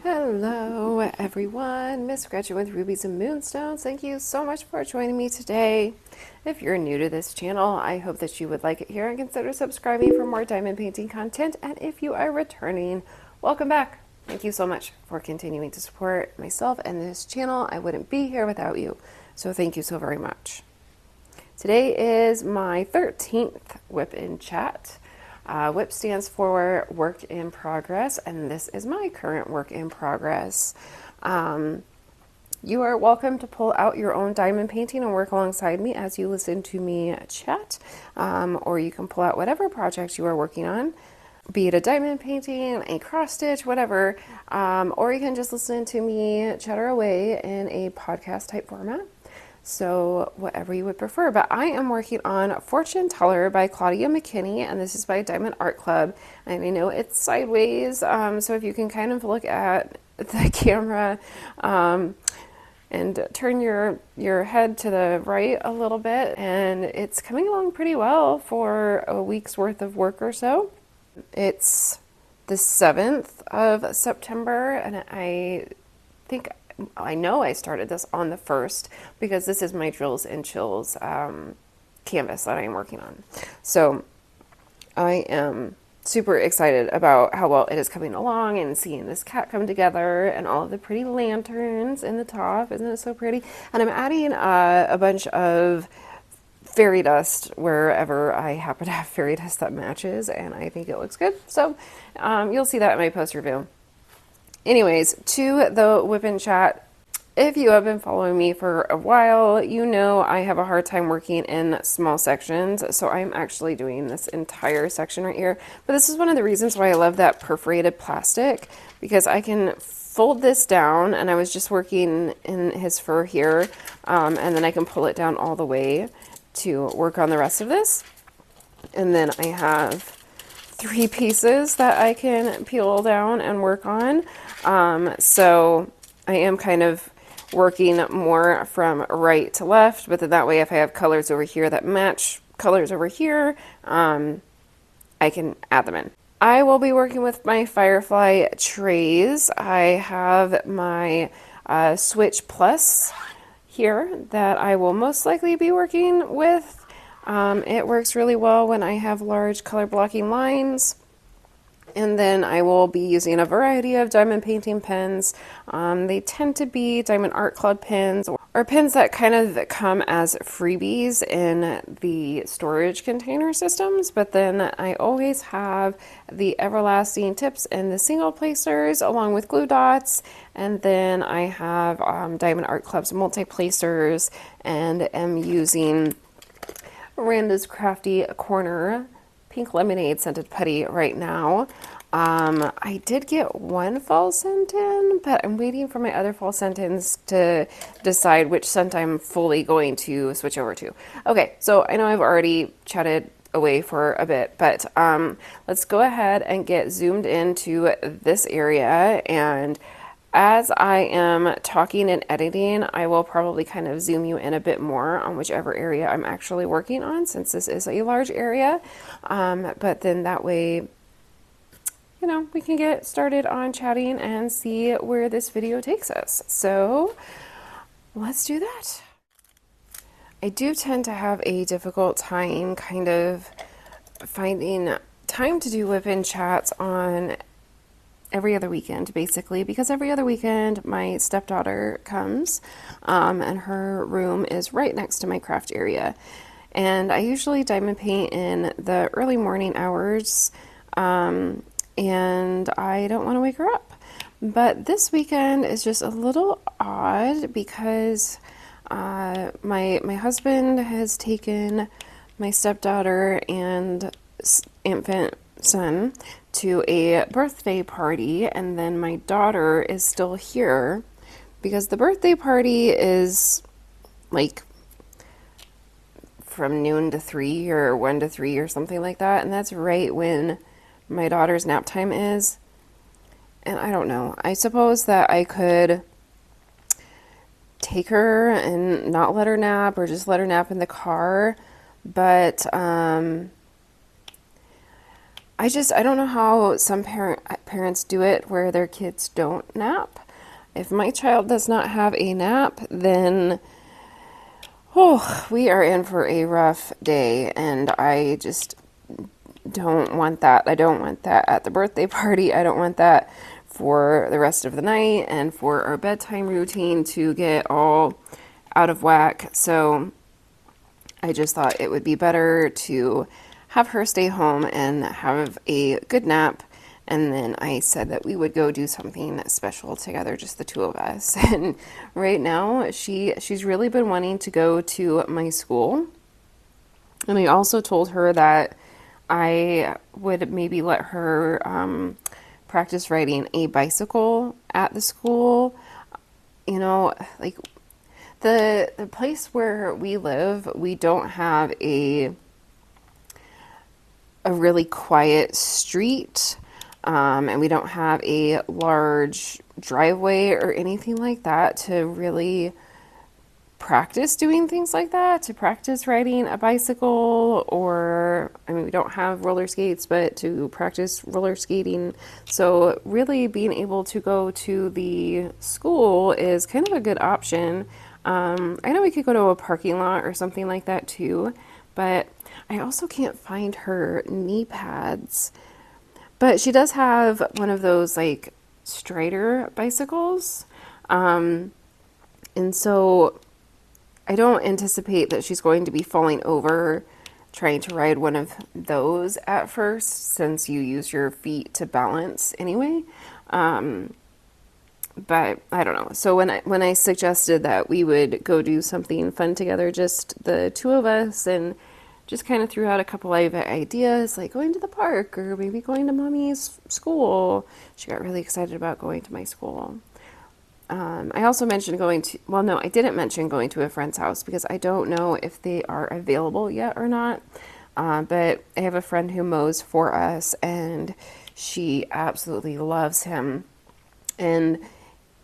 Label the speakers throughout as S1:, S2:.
S1: Hello everyone, Miss Gretchen with Rubies and Moonstones. Thank you so much for joining me today. If you're new to this channel, I hope that you would like it here and consider subscribing for more diamond painting content. And if you are returning, welcome back. Thank you so much for continuing to support myself and this channel. I wouldn't be here without you, so thank you so very much. Today is my 13th WIP Chat. WIP stands for Work in Progress, and this is my current work in progress. You are welcome to pull out your own diamond painting and work alongside me as you listen to me chat, or you can pull out whatever project you are working on, be it a diamond painting, a cross stitch, whatever, or you can just listen to me chatter away in a podcast type format. So whatever you would prefer. But I am working on Fortune Teller by Claudia McKinney, and this is by Diamond Art Club. And I know it's sideways, so if you can kind of look at the camera and turn your head to the right a little bit, and it's coming along pretty well for a week's worth of work or so. It's the 7th of September, and I know I started this on the 1st because this is my Drills and Chills canvas that I'm working on. So I am super excited about how well it is coming along and seeing this cat come together and all of the pretty lanterns in the top. Isn't it so pretty? And I'm adding a bunch of fairy dust wherever I happen to have fairy dust that matches, and I think it looks good. So you'll see that in my post review. Anyways, to the WIP Chat. If you have been following me for a while, you know I have a hard time working in small sections, so I'm actually doing this entire section right here. But this is one of the reasons why I love that perforated plastic, because I can fold this down, and I was just working in his fur here, and then I can pull it down all the way to work on the rest of this. And then I have 3 pieces that I can peel down and work on. So I am kind of working more from right to left, but then that way if I have colors over here that match colors over here, I can add them in. I will be working with my Firefly trays. I have my Switch Plus here that I will most likely be working with. It works really well when I have large color blocking lines. And then I will be using a variety of diamond painting pens. They tend to be Diamond Art Club pens or pens that kind of come as freebies in the storage container systems. But then I always have the Everlasting tips and the single placers along with glue dots. And then I have Diamond Art Club's multi-placers, and am using Miranda's Crafty Corner Pink Lemonade scented putty right now. I did get one fall scent in, but I'm waiting for my other fall scent ins to decide which scent I'm fully going to switch over to. Okay, so I know I've already chatted away for a bit, but let's go ahead and get zoomed into this area. And as I am talking and editing, I will probably kind of zoom you in a bit more on whichever area I'm actually working on, since this is a large area. But then that way, you know, we can get started on chatting and see where this video takes us. So let's do that. I do tend to have a difficult time kind of finding time to do WIP chats on every other weekend, basically, because every other weekend my stepdaughter comes, and her room is right next to my craft area. And I usually diamond paint in the early morning hours, and I don't want to wake her up. But this weekend is just a little odd because my husband has taken my stepdaughter and infant son to a birthday party, and then my daughter is still here because the birthday party is like from noon to 3 or 1 to 3 or something like that, and that's right when my daughter's nap time is. And I don't know, I suppose that I could take her and not let her nap, or just let her nap in the car, But I don't know how some parents do it where their kids don't nap. If my child does not have a nap, then oh, we are in for a rough day, and I just don't want that. I don't want that at the birthday party. I don't want that for the rest of the night and for our bedtime routine to get all out of whack. So I just thought it would be better to have her stay home and have a good nap. And then I said that we would go do something special together, just the two of us. And right now, she's really been wanting to go to my school. And I also told her that I would maybe let her practice riding a bicycle at the school. You know, like the place where we live, we don't have a really quiet street, and we don't have a large driveway or anything like that to really practice doing things like that, to practice riding a bicycle, or I mean, we don't have roller skates, but to practice roller skating. So really being able to go to the school is kind of a good option. I know we could go to a parking lot or something like that too, but I also can't find her knee pads. But she does have one of those like Strider bicycles. And so I don't anticipate that she's going to be falling over trying to ride one of those at first, since you use your feet to balance anyway. But I don't know. So when I suggested that we would go do something fun together, just the two of us, and just kind of threw out a couple of ideas, like going to the park or maybe going to mommy's school. She got really excited about going to my school. I also mentioned I didn't mention going to a friend's house because I don't know if they are available yet or not. But I have a friend who mows for us, and she absolutely loves him. And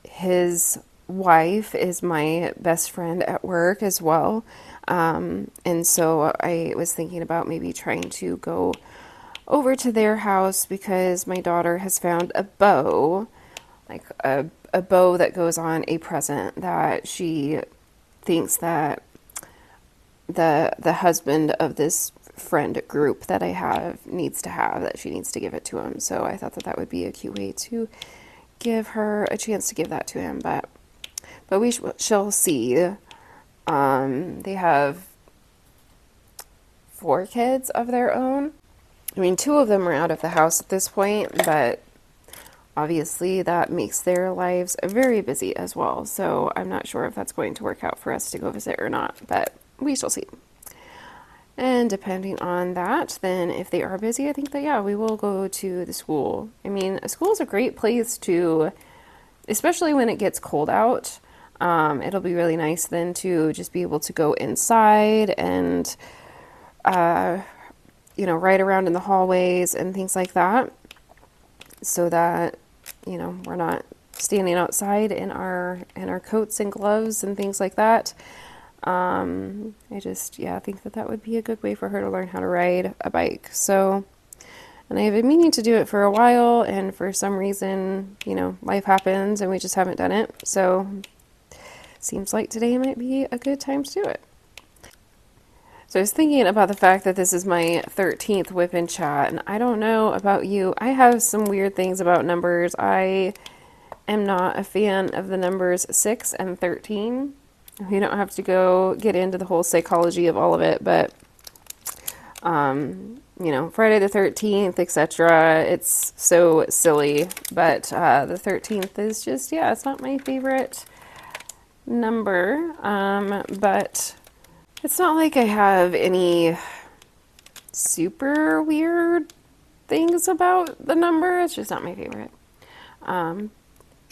S1: his wife is my best friend at work as well. And so I was thinking about maybe trying to go over to their house because my daughter has found a bow, like a bow that goes on a present that she thinks that the husband of this friend group that I have needs to have, that she needs to give it to him. So I thought that would be a cute way to give her a chance to give that to him, but she'll see. They have 4 kids of their own. I mean, 2 of them are out of the house at this point, but obviously that makes their lives very busy as well. So I'm not sure if that's going to work out for us to go visit or not, but we shall see. And depending on that, then if they are busy, I think that, yeah, we will go to the school. I mean, a school is a great place to, especially when it gets cold out. It'll be really nice then to just be able to go inside and, ride around in the hallways and things like that, so that, we're not standing outside in our coats and gloves and things like that. I just, think that would be a good way for her to learn how to ride a bike. So, and I have been meaning to do it for a while, and for some reason, life happens and we just haven't done it. So, seems like today might be a good time to do it. So I was thinking about the fact that this is my 13th WIP Chat, and I don't know about you. I have some weird things about numbers. I am not a fan of the numbers 6 and 13. You don't have to go get into the whole psychology of all of it, but, Friday the 13th, etc. It's so silly, but the 13th is just, it's not my favorite number, but it's not like I have any super weird things about the number. It's just not my favorite.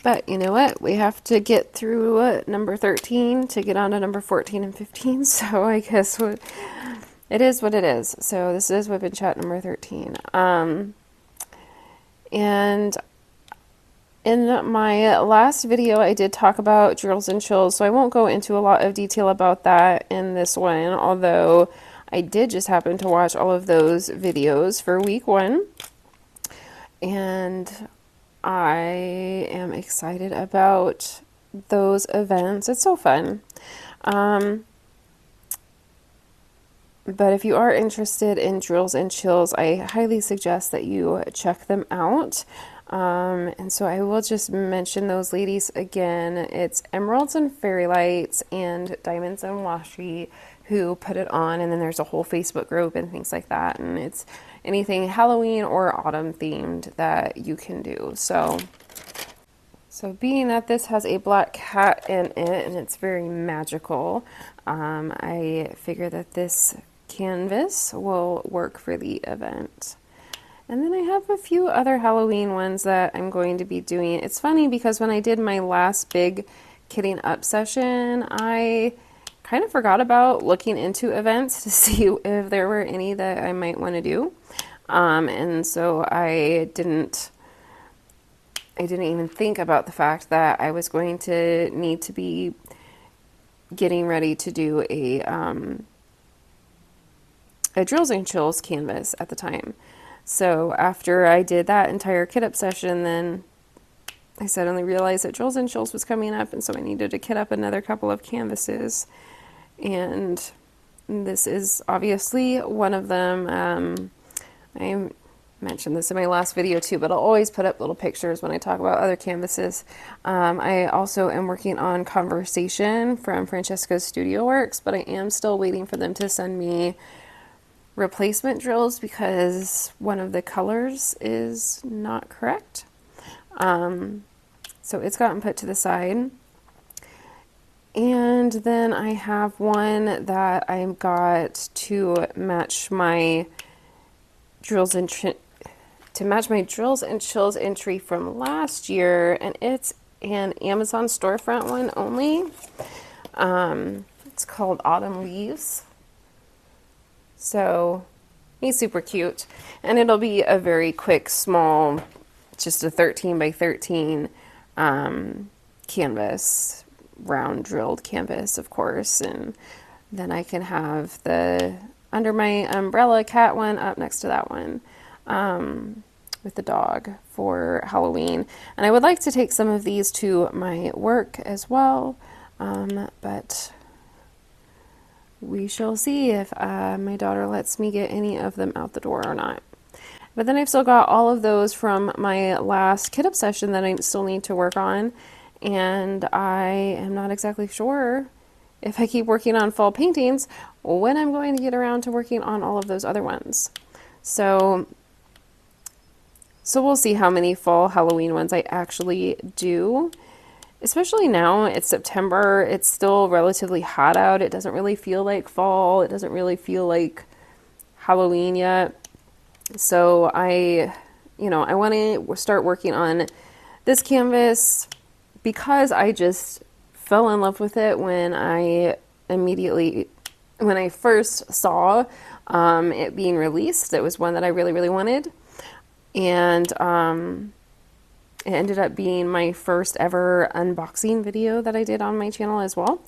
S1: But you know what? We have to get through number 13 to get on to number 14 and 15. So I guess it is what it is. So this is WIP Chat number 13. And in my last video, I did talk about drills and chills, so I won't go into a lot of detail about that in this one, although I did just happen to watch all of those videos for week 1, and I am excited about those events. It's so fun. But if you are interested in drills and chills, I highly suggest that you check them out. And so I will just mention those ladies again. It's Emeralds and Fairy Lights and Diamonds and Washi who put it on, and then there's a whole Facebook group and things like that, and it's anything Halloween or autumn themed that you can do. So being that this has a black cat in it and it's very magical, I figure that this canvas will work for the event. And then I have a few other Halloween ones that I'm going to be doing. It's funny because when I did my last big kitting up session, I kind of forgot about looking into events to see if there were any that I might want to do. And so I didn't even think about the fact that I was going to need to be getting ready to do a Drills and Chills canvas at the time. So after I did that entire kit up session, then I suddenly realized that Drills and Chills was coming up, and so I needed to kit up another couple of canvases. And this is obviously one of them. I mentioned this in my last video too, but I'll always put up little pictures when I talk about other canvases. I also am working on Conversation from Francesca's Studio Works, but I am still waiting for them to send me replacement drills because one of the colors is not correct. So it's gotten put to the side. And then I have one that I got to match my drills and Drills and Chills entry from last year, and it's an Amazon storefront one only. It's called Autumn Leaves. So he's super cute, and it'll be a very quick, small, just a 13 by 13 canvas, round drilled canvas, of course. And then I can have the Under My Umbrella cat one up next to that one with the dog for Halloween. And I would like to take some of these to my work as well, but we shall see if my daughter lets me get any of them out the door or not. But then I've still got all of those from my last kit up session that I still need to work on, and I am not exactly sure if I keep working on fall paintings when I'm going to get around to working on all of those other ones. So we'll see how many fall Halloween ones I actually do. Especially now, it's September, it's still relatively hot out, it doesn't really feel like fall, it doesn't really feel like Halloween yet. So I want to start working on this canvas because I just fell in love with it when I first saw it being released. It was one that I really, really wanted. And it ended up being my first ever unboxing video that I did on my channel as well.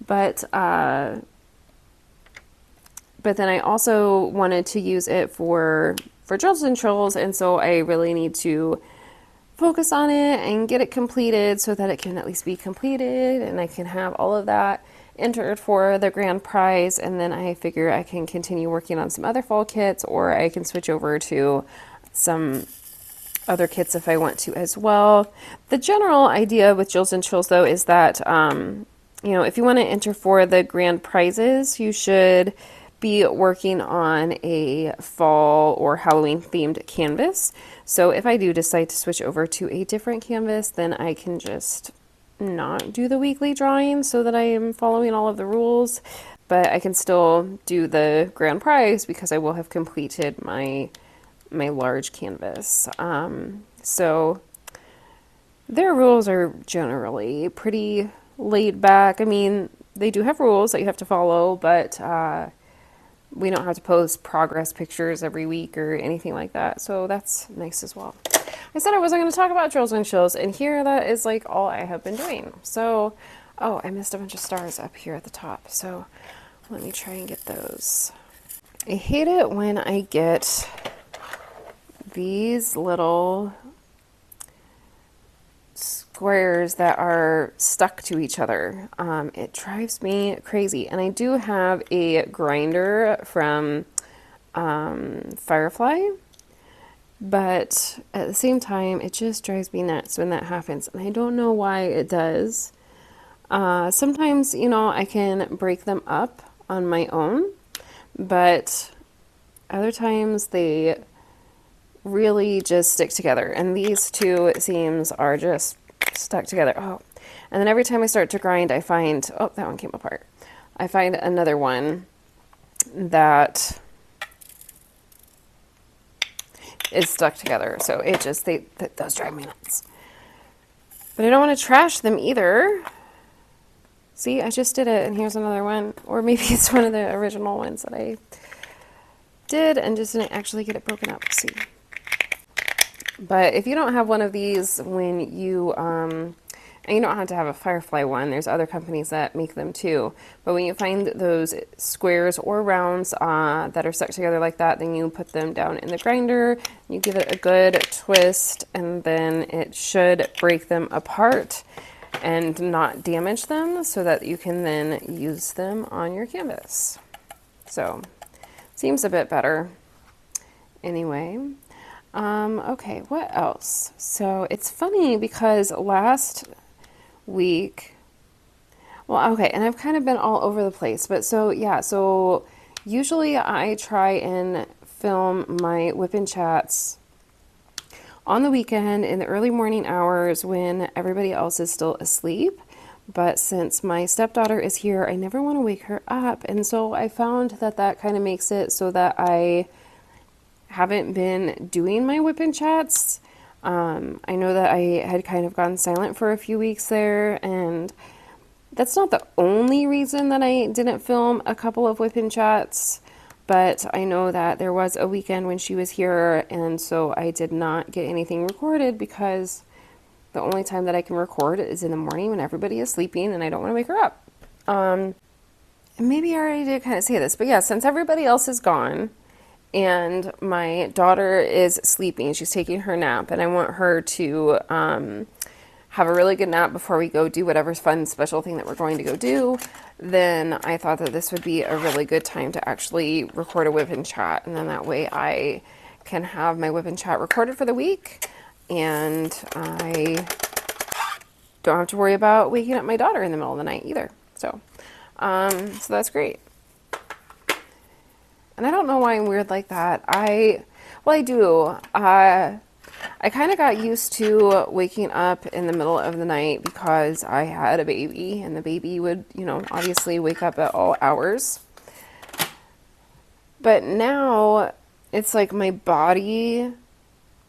S1: But then I also wanted to use it for Drills and Chills, and so I really need to focus on it and get it completed so that it can at least be completed and I can have all of that entered for the grand prize. And then I figure I can continue working on some other fall kits, or I can switch over to some other kits if I want to as well. The general idea with Drills and Chills though is that if you want to enter for the grand prizes, you should be working on a fall or Halloween themed canvas. So if I do decide to switch over to a different canvas, then I can just not do the weekly drawing so that I am following all of the rules, but I can still do the grand prize because I will have completed my large canvas. So their rules are generally pretty laid back. I mean, they do have rules that you have to follow, but we don't have to post progress pictures every week or anything like that. So that's nice as well. I said I wasn't going to talk about Drills and Chills, and here that is like all I have been doing. So, oh, I missed a bunch of stars up here at the top. So let me try and get those. I hate it when I get these little squares that are stuck to each other. It drives me crazy. And I do have a grinder from Firefly, but at the same time, it just drives me nuts when that happens. And I don't know why it does. Sometimes, you know, I can break them up on my own, but other times they really just stick together. And these two seams are just stuck together. Oh, and then every time I start to grind, I find, oh, that one came apart. I find another one that is stuck together. So it just, those drive me nuts. But I don't want to trash them either. See, I just did it, and here's another one. Or maybe it's one of the original ones that I did and just didn't actually get it broken up. See. But if you don't have one of these when you, and you don't have to have a Firefly one, there's other companies that make them too. But when you find those squares or rounds that are stuck together like that, then you put them down in the grinder, you give it a good twist, and then it should break them apart and not damage them so that you can then use them on your canvas. So, seems a bit better. Anyway, okay, what else? So it's funny because last week, well, okay, and I've kind of been all over the place, but so yeah, so usually I try and film my WIP chats on the weekend in the early morning hours when everybody else is still asleep. But since my stepdaughter is here, I never want to wake her up. And so I found that that kind of makes it so that I haven't been doing my WIP chats. I know that I had kind of gone silent for a few weeks there, and that's not the only reason that I didn't film a couple of WIP chats. But I know that there was a weekend when she was here, and so I did not get anything recorded because the only time that I can record is in the morning when everybody is sleeping and I don't want to wake her up. And maybe I already did kind of say this, but yeah, since everybody else is gone and my daughter is sleeping, she's taking her nap, and I want her to have a really good nap before we go do whatever fun special thing that we're going to go do, then I thought that this would be a really good time to actually record a WIP chat, and then that way I can have my WIP chat recorded for the week, and I don't have to worry about waking up my daughter in the middle of the night either. So that's great. And I don't know why I'm weird like that. I do. I kind of got used to waking up in the middle of the night because I had a baby, and the baby would, you know, obviously wake up at all hours. But now it's like my body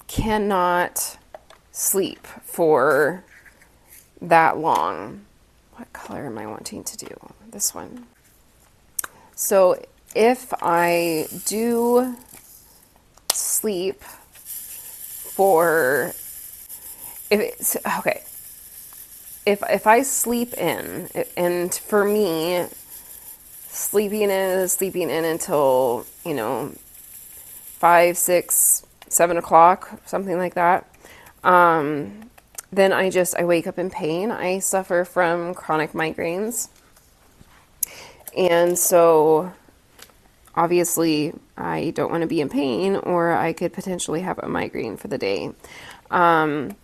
S1: cannot sleep for that long. What color am I wanting to do? This one. So if I do sleep for, if it's, okay, if I sleep in, and for me, sleeping in is sleeping in until, you know, 5, 6, 7 o'clock, something like that, then I wake up in pain. I suffer from chronic migraines. And so obviously I don't want to be in pain, or I could potentially have a migraine for the day. And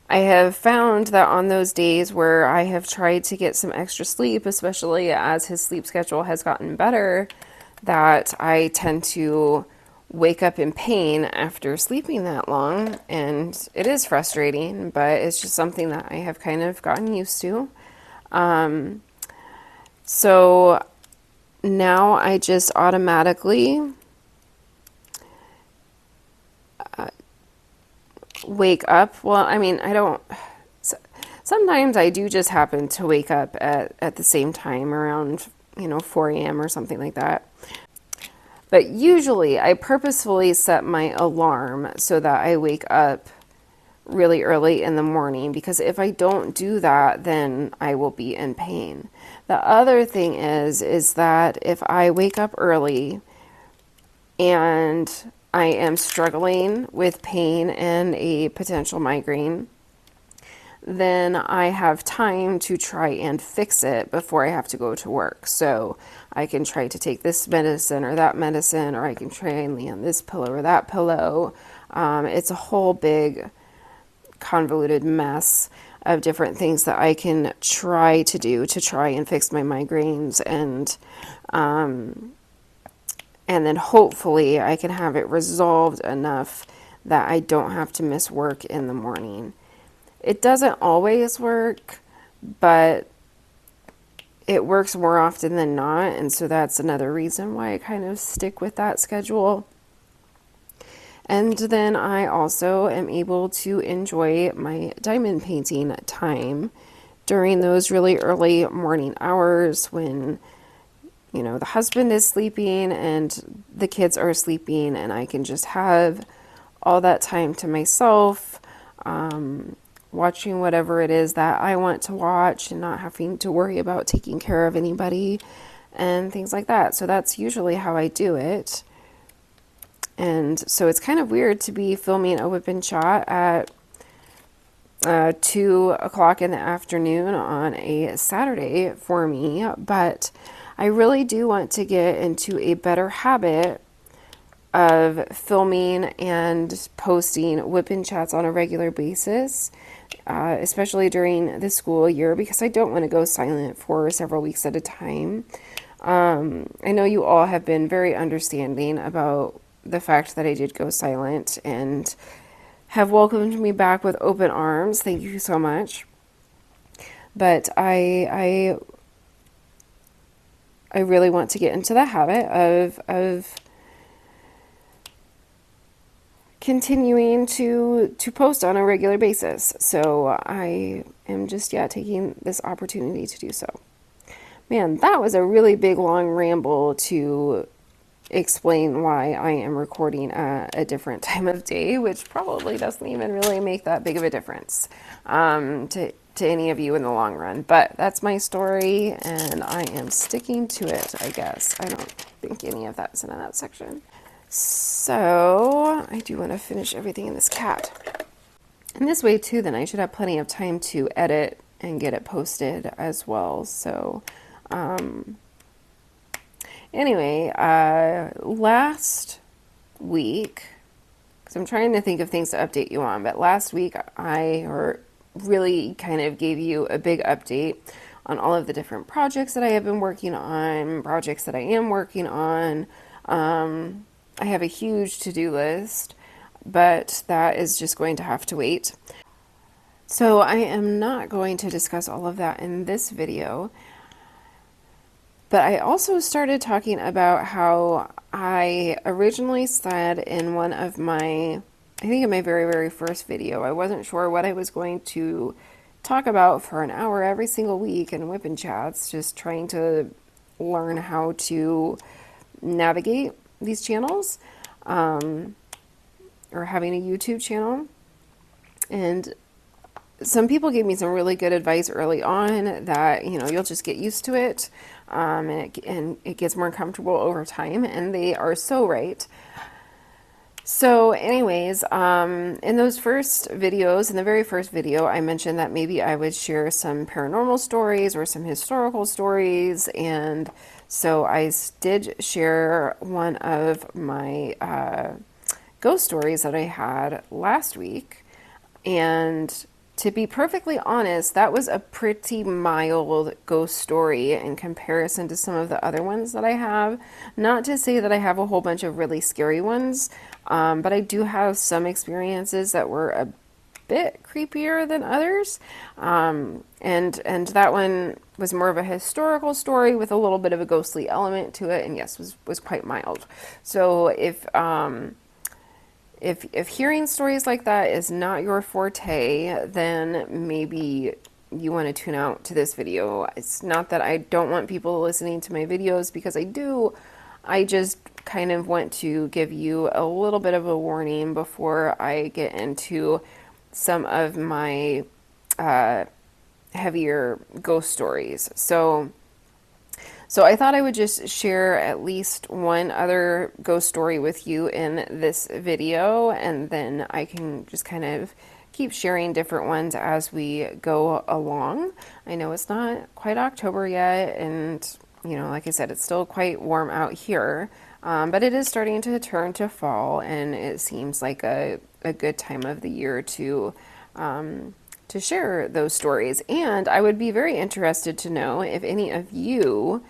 S1: I have found that on those days where I have tried to get some extra sleep, especially as his sleep schedule has gotten better, that I tend to wake up in pain after sleeping that long. And it is frustrating, but it's just something that I have kind of gotten used to. So now I just automatically wake up. Well, I mean, I don't, sometimes I do just happen to wake up at the same time around, 4 a.m. or something like that. But usually I purposefully set my alarm so that I wake up really early in the morning, because if I don't do that, then I will be in pain. The other thing is that if I wake up early and I am struggling with pain and a potential migraine, then I have time to try and fix it before I have to go to work. So I can try to take this medicine or that medicine, or I can try and lay on this pillow or that pillow. It's a whole big convoluted mess of different things that I can try to do to try and fix my migraines, and then hopefully I can have it resolved enough that I don't have to miss work in the morning. It doesn't always work, but it works more often than not, and so that's another reason why I kind of stick with that schedule. And then I also am able to enjoy my diamond painting time during those really early morning hours when, you know, the husband is sleeping and the kids are sleeping, and I can just have all that time to myself, watching whatever it is that I want to watch and not having to worry about taking care of anybody and things like that. So that's usually how I do it. And so it's kind of weird to be filming a WIP Chat at 2 o'clock in the afternoon on a Saturday for me, but I really do want to get into a better habit of filming and posting WIP Chats on a regular basis, especially during the school year, because I don't want to go silent for several weeks at a time. I know you all have been very understanding about the fact that I did go silent and have welcomed me back with open arms. Thank you so much. But I really want to get into the habit of continuing to post on a regular basis. So I am just taking this opportunity to do so. Man, that was a really big long ramble to explain why I am recording at a different time of day, which probably doesn't even really make that big of a difference to any of you in the long run. But that's my story, and I am sticking to it, I guess. I don't think any of that's in that section. So I do want to finish everything in this cat. And this way too, then I should have plenty of time to edit and get it posted as well. So anyway, last week, because I'm trying to think of things to update you on, but last week I really kind of gave you a big update on all of the different projects that I have been working on, projects that I am working on. I have a huge to-do list, but that is just going to have to wait. So I am not going to discuss all of that in this video. But I also started talking about how I originally said in one of my, I think in my very, very first video, I wasn't sure what I was going to talk about for an hour every single week in WIP Chats, just trying to learn how to navigate these channels, or having a YouTube channel. And some people gave me some really good advice early on that, you know, you'll just get used to it, and it gets more comfortable over time, and they are so right. So anyways, in those first videos, in the very first video, I mentioned that maybe I would share some paranormal stories or some historical stories, and so I did share one of my ghost stories that I had last week, and to be perfectly honest, that was a pretty mild ghost story in comparison to some of the other ones that I have. Not to say that I have a whole bunch of really scary ones, but I do have some experiences that were a bit creepier than others. And that one was more of a historical story with a little bit of a ghostly element to it, and yes, was quite mild. So if hearing stories like that is not your forte, then maybe you want to tune out to this video. It's not that I don't want people listening to my videos, because I do. I just kind of want to give you a little bit of a warning before I get into some of my heavier ghost stories. So So I thought I would just share at least one other ghost story with you in this video, and then I can just kind of keep sharing different ones as we go along. I know it's not quite October yet, and like I said, it's still quite warm out here, but it is starting to turn to fall, and it seems like a good time of the year to share those stories. And I would be very interested to know if any of you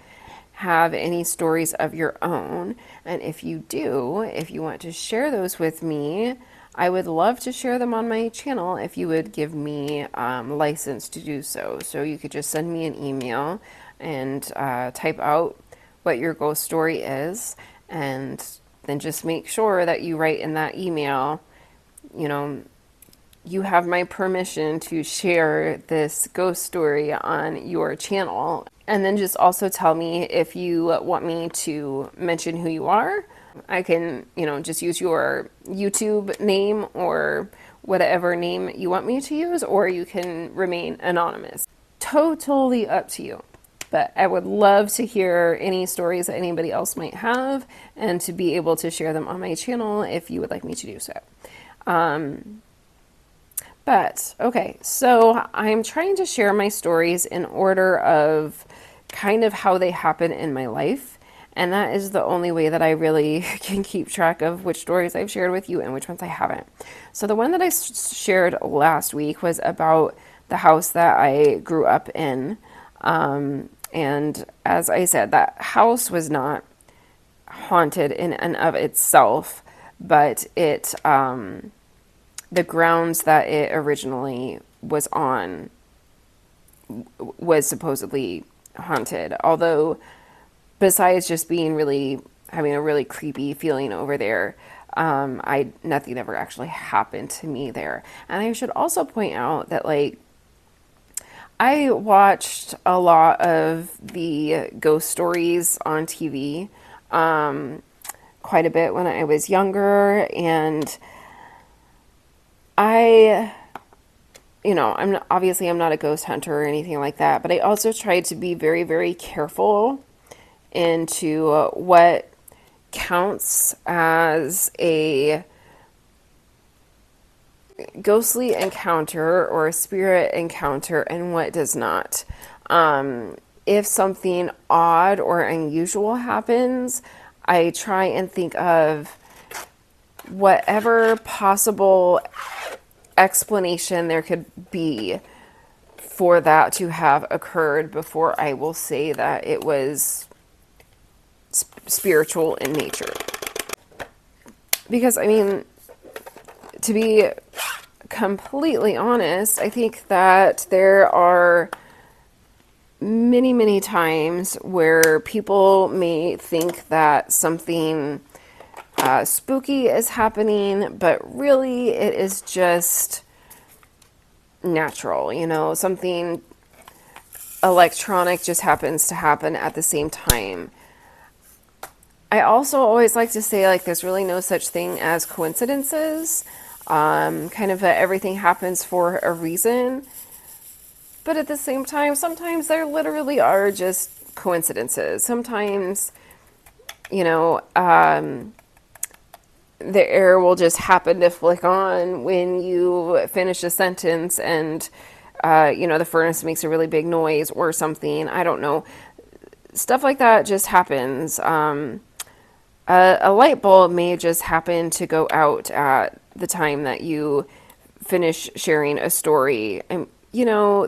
S1: have any stories of your own. And if you do, if you want to share those with me, I would love to share them on my channel if you would give me license to do so. So you could just send me an email and type out what your ghost story is, and then just make sure that you write in that email, you have my permission to share this ghost story on your channel. And then just also tell me if you want me to mention who you are. I can, just use your YouTube name or whatever name you want me to use, or you can remain anonymous. Totally up to you. But I would love to hear any stories that anybody else might have, and to be able to share them on my channel if you would like me to do so. But, okay, so I'm trying to share my stories in order of kind of how they happen in my life. And that is the only way that I really can keep track of which stories I've shared with you and which ones I haven't. So the one that I shared last week was about the house that I grew up in. And as I said, that house was not haunted in and of itself, but it... the grounds that it originally was on was supposedly haunted. Although, besides just being having a really creepy feeling over there, nothing ever actually happened to me there. And I should also point out that, I watched a lot of the ghost stories on TV, quite a bit when I was younger, and I'm not a ghost hunter or anything like that, but I also tried to be very, very careful into what counts as a ghostly encounter or a spirit encounter and what does not. If something odd or unusual happens, I try and think of whatever possible explanation there could be for that to have occurred before I will say that it was spiritual in nature. Because, to be completely honest, I think that there are many, many times where people may think that something spooky is happening, but really it is just natural, something electronic just happens to happen at the same time. I also always like to say, there's really no such thing as coincidences. Everything happens for a reason, but at the same time, sometimes there literally are just coincidences. Sometimes, the air will just happen to flick on when you finish a sentence, and the furnace makes a really big noise or something. I don't know. Stuff like that just happens. A light bulb may just happen to go out at the time that you finish sharing a story, and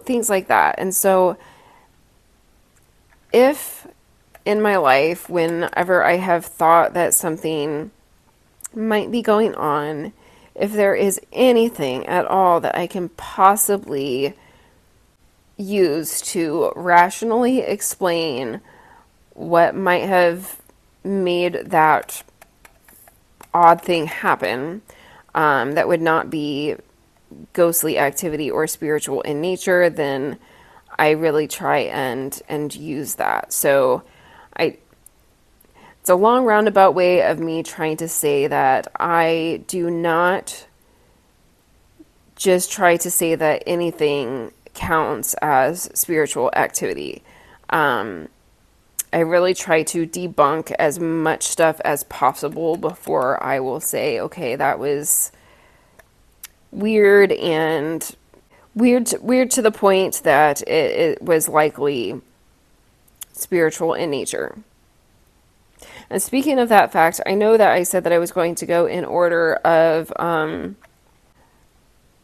S1: things like that. And so if in my life, whenever I have thought that something might be going on, if there is anything at all that I can possibly use to rationally explain what might have made that odd thing happen, that would not be ghostly activity or spiritual in nature, then I really try and use that. So it's a long roundabout way of me trying to say that I do not just try to say that anything counts as spiritual activity. I really try to debunk as much stuff as possible before I will say, okay, that was weird, and weird to the point that it was likely spiritual in nature. And speaking of that fact, I know that I said that I was going to go in order of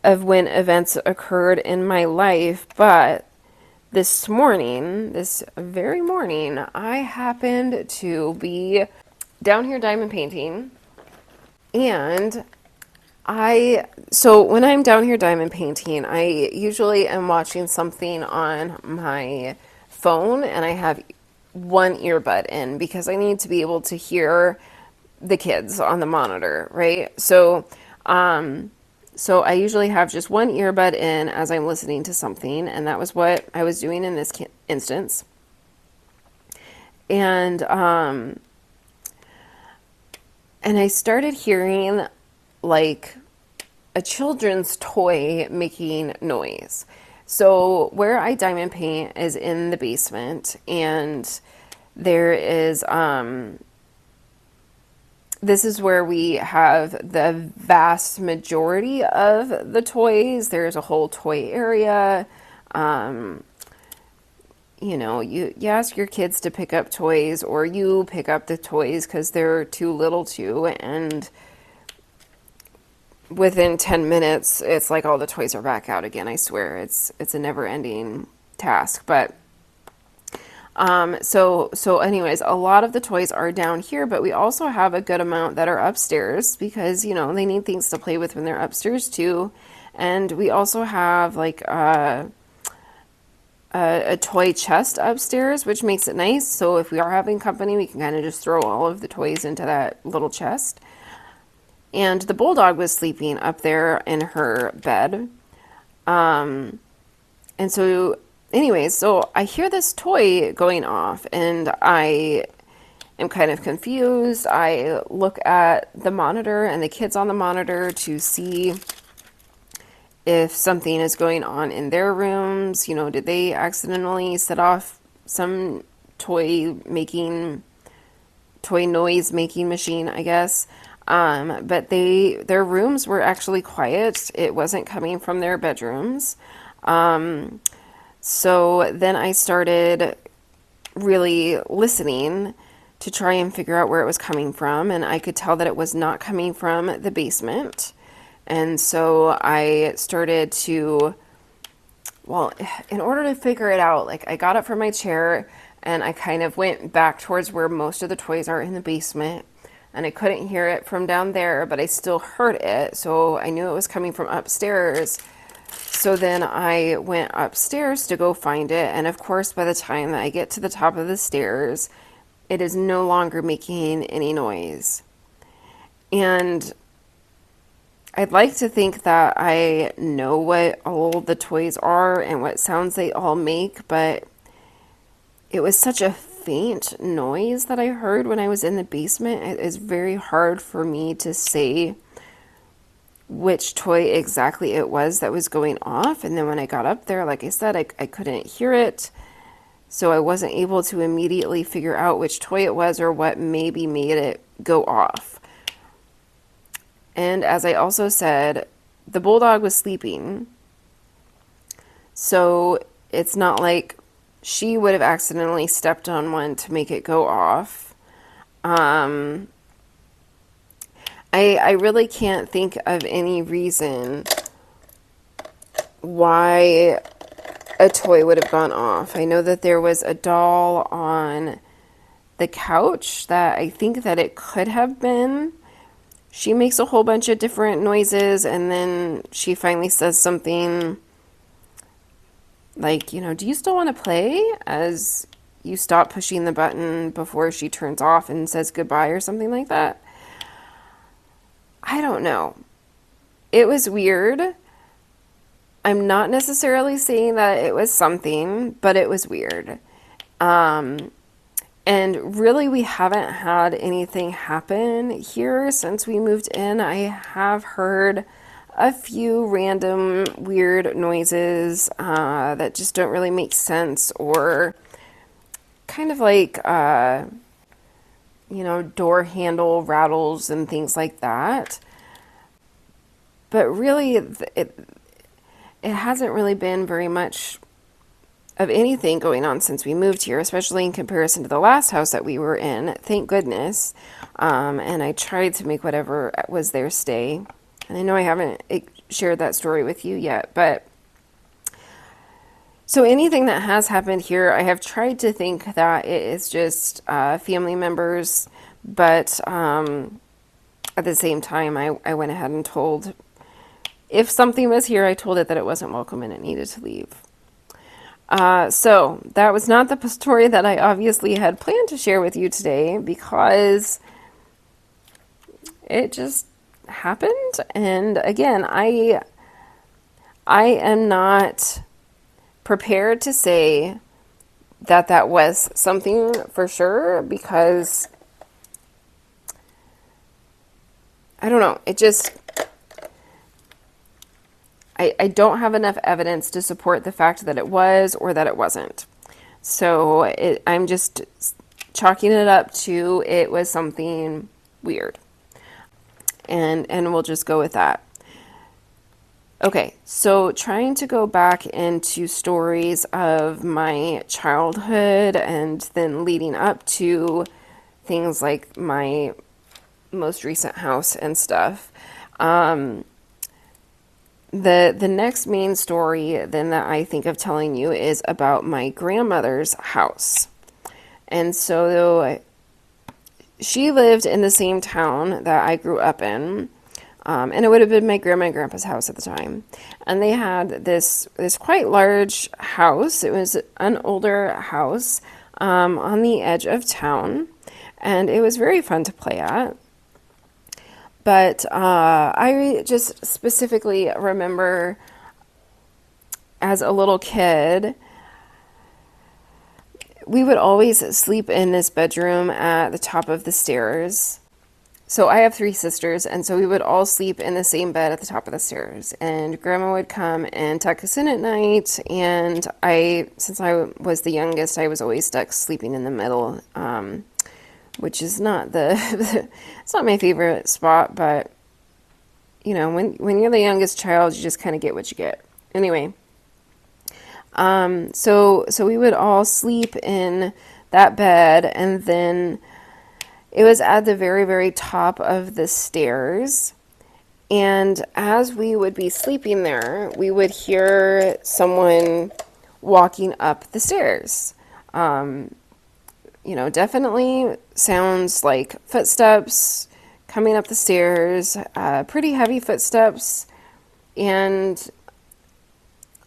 S1: when events occurred in my life, but this very morning, I happened to be down here diamond painting, and so when I'm down here diamond painting, I usually am watching something on my phone, and I have one earbud in because I need to be able to hear the kids on the monitor, right? So I usually have just one earbud in as I'm listening to something, and that was what I was doing in this instance. And I started hearing like a children's toy making noise. So where I diamond paint is in the basement, and there is this is where we have the vast majority of the toys. There's a whole toy area. You know, you ask your kids to pick up toys, or you pick up the toys because they're too little to, and within 10 minutes, it's like all the toys are back out again. I swear, it's a never-ending task. But so anyways, a lot of the toys are down here, but we also have a good amount that are upstairs because, you know, they need things to play with when they're upstairs too. And we also have like a toy chest upstairs, which makes it nice. So if we are having company, we can kind of just throw all of the toys into that little chest. And the bulldog was sleeping up there in her bed. And so anyways, so I hear this toy going off, and I am kind of confused. I look at the monitor and the kids on the monitor to see if something is going on in their rooms. You know, did they accidentally set off some toy noise making machine, I guess. But their rooms were actually quiet. It wasn't coming from their bedrooms. So then I started really listening to try and figure out where it was coming from, and I could tell that it was not coming from the basement. And so I started to, well, in order to figure it out, like I got up from my chair and I kind of went back towards where most of the toys are in the basement, and I couldn't hear it from down there, but I still heard it, so I knew it was coming from upstairs. So then I went upstairs to go find it, and of course by the time that I get to the top of the stairs, it is no longer making any noise. And I'd like to think that I know what all the toys are and what sounds they all make, but it was such a faint noise that I heard when I was in the basement. It is very hard for me to say which toy exactly it was that was going off. And then when I got up there, like I said, I couldn't hear it. So I wasn't able to immediately figure out which toy it was or what maybe made it go off. And as I also said, the bulldog was sleeping. So it's not like she would have accidentally stepped on one to make it go off. I really can't think of any reason why a toy would have gone off. I know that there was a doll on the couch that I think that it could have been. She makes a whole bunch of different noises, and then she finally says something like, you know, do you still want to play? As you stop pushing the button before she turns off and says goodbye or something like that. I don't know. It was weird. I'm not necessarily saying that it was something, but it was weird. And really, we haven't had anything happen here since we moved in. I have heard a few random weird noises that just don't really make sense, or kind of like, door handle rattles and things like that. But really, it hasn't really been very much of anything going on since we moved here, especially in comparison to the last house that we were in. Thank goodness. And I tried to make whatever was there stay. And I know I haven't shared that story with you yet, but so anything that has happened here, I have tried to think that it is just family members, but at the same time, I went ahead and told, if something was here, I told it that it wasn't welcome and it needed to leave. So that was not the story that I obviously had planned to share with you today, because it just happened. And again, I am not prepared to say that that was something for sure, because I don't know, it just, I don't have enough evidence to support the fact that it was or that it wasn't. So I'm just chalking it up to it was something weird. And we'll just go with that. Okay, so trying to go back into stories of my childhood and then leading up to things like my most recent house and stuff. The next main story then that I think of telling you is about my grandmother's house. And so she lived in the same town that I grew up in. And it would have been my grandma and grandpa's house at the time. And they had this quite large house. It was an older house on the edge of town. And it was very fun to play at. But I just specifically remember as a little kid, we would always sleep in this bedroom at the top of the stairs. So I have 3 sisters, and so we would all sleep in the same bed at the top of the stairs. And Grandma would come and tuck us in at night, and since I was the youngest, I was always stuck sleeping in the middle, which is not it's not my favorite spot, but when you're the youngest child, you just kind of get what you get. Anyway, so we would all sleep in that bed, and then it was at the very, very top of the stairs. And as we would be sleeping there, we would hear someone walking up the stairs. Definitely sounds like footsteps coming up the stairs, pretty heavy footsteps, and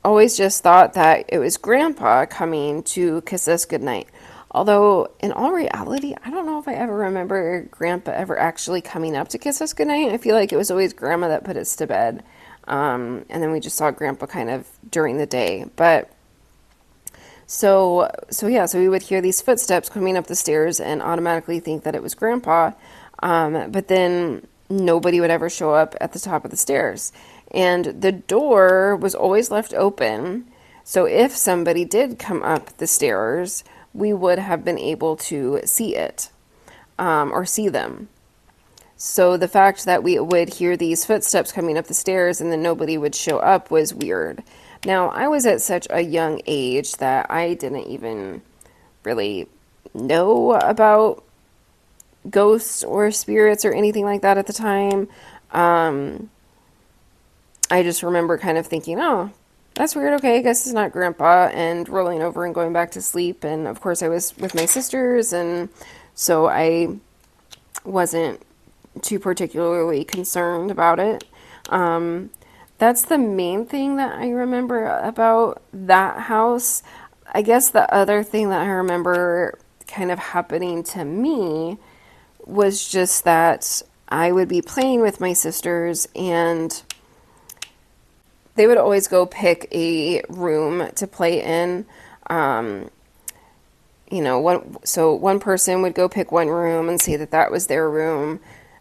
S1: always just thought that it was Grandpa coming to kiss us goodnight. Although, in all reality, I don't know if I ever remember Grandpa ever actually coming up to kiss us goodnight. I feel like it was always Grandma that put us to bed, and then we just saw Grandpa kind of during the day. But So we would hear these footsteps coming up the stairs and automatically think that it was Grandpa, but then nobody would ever show up at the top of the stairs. And the door was always left open, so if somebody did come up the stairs, we would have been able to see it, or see them. So the fact that we would hear these footsteps coming up the stairs and then nobody would show up was weird. Now, I was at such a young age that I didn't even really know about ghosts or spirits or anything like that at the time. I just remember kind of thinking, oh, that's weird, okay, I guess it's not Grandpa, and rolling over and going back to sleep. And of course I was with my sisters, and so I wasn't too particularly concerned about it. That's the main thing that I remember about that house. I guess the other thing that I remember kind of happening to me was just that I would be playing with my sisters, and they would always go pick a room to play in. One person would go pick one room and say that was their room,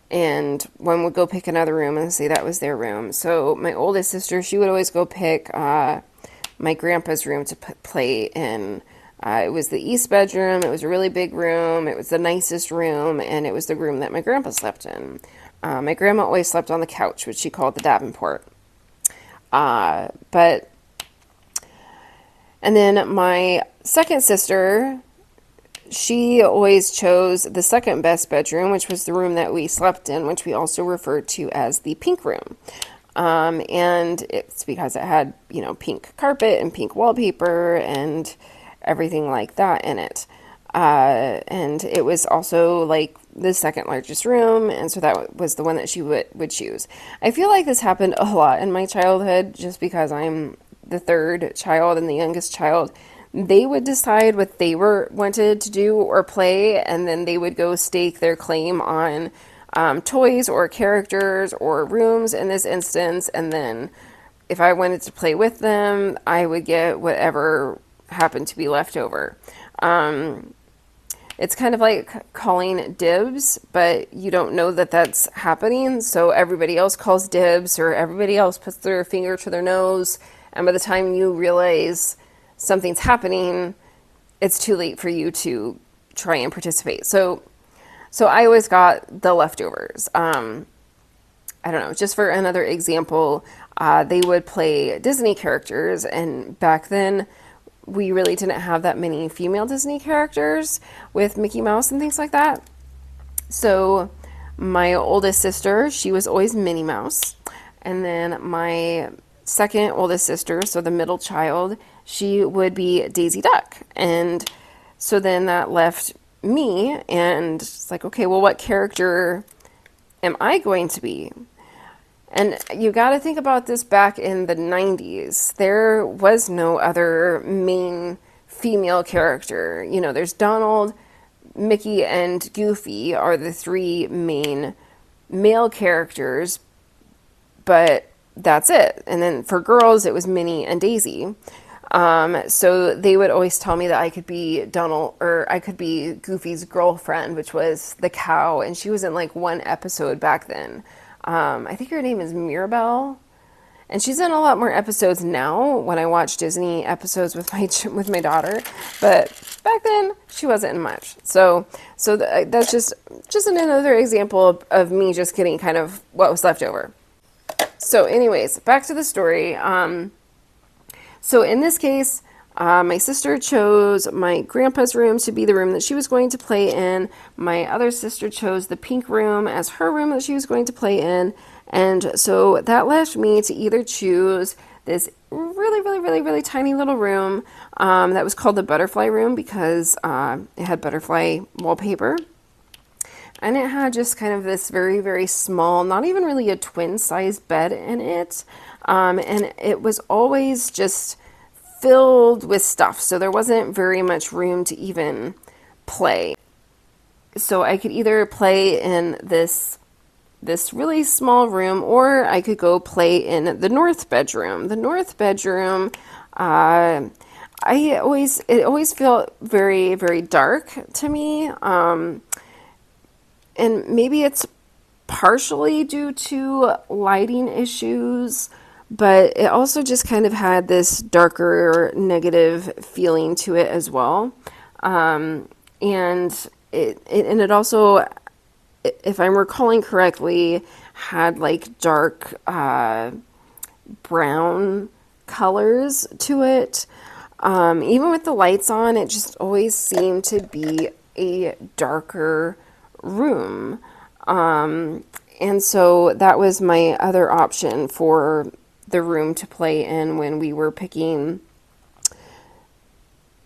S1: and one would go pick another room and say that was their room. So my oldest sister, she would always go pick my grandpa's room to play in, It was the east bedroom. It was a really big room. It was the nicest room, and it was the room that my grandpa slept in. My grandma always slept on the couch, which she called the Davenport. And then my second sister, she always chose the second best bedroom, which was the room that we slept in, which we also referred to as the pink room. And it's because it had, pink carpet and pink wallpaper and everything like that in it. And it was also like the second largest room, and so that was the one that she would choose. I feel like this happened a lot in my childhood just because I'm the third child and the youngest child. They would decide what they wanted to do or play, and then they would go stake their claim on toys or characters or rooms in this instance, and then if I wanted to play with them, I would get whatever happened to be left over. It's kind of like calling dibs, but you don't know that that's happening, so everybody else calls dibs, or everybody else puts their finger to their nose, and by the time you realize something's happening, it's too late for you to try and participate. So I always got the leftovers. I don't know, just for another example, they would play Disney characters, and back then we really didn't have that many female Disney characters with Mickey Mouse and things like that. So my oldest sister, she was always Minnie Mouse. And then my second oldest sister, so the middle child, she would be Daisy Duck. And so then that left me, and it's like, okay, well, what character am I going to be? And you got to think about this back in the 90s. There was no other main female character. There's Donald, Mickey, and Goofy are the three main male characters, but that's it. And then for girls, it was Minnie and Daisy. So they would always tell me that I could be Donald, or I could be Goofy's girlfriend, which was the cow, and she was in like one episode back then. I think her name is Mirabelle, and she's in a lot more episodes now when I watch Disney episodes with my daughter, but back then she wasn't in much. So that's just another example of me just getting kind of what was left over. So anyways, back to the story. So in this case, my sister chose my grandpa's room to be the room that she was going to play in. My other sister chose the pink room as her room that she was going to play in. And so that left me to either choose this really, really, really, really tiny little room that was called the butterfly room because it had butterfly wallpaper. And it had just kind of this very, very small, not even really a twin-sized bed in it. And it was always just filled with stuff, so there wasn't very much room to even play. So I could either play in this really small room, or I could go play in the north bedroom. The north bedroom, it always felt very, very dark to me, and maybe it's partially due to lighting issues, but it also just kind of had this darker, negative feeling to it as well. And it also, if I'm recalling correctly, had like dark brown colors to it. Even with the lights on, it just always seemed to be a darker room. And so that was my other option for the room to play in when we were picking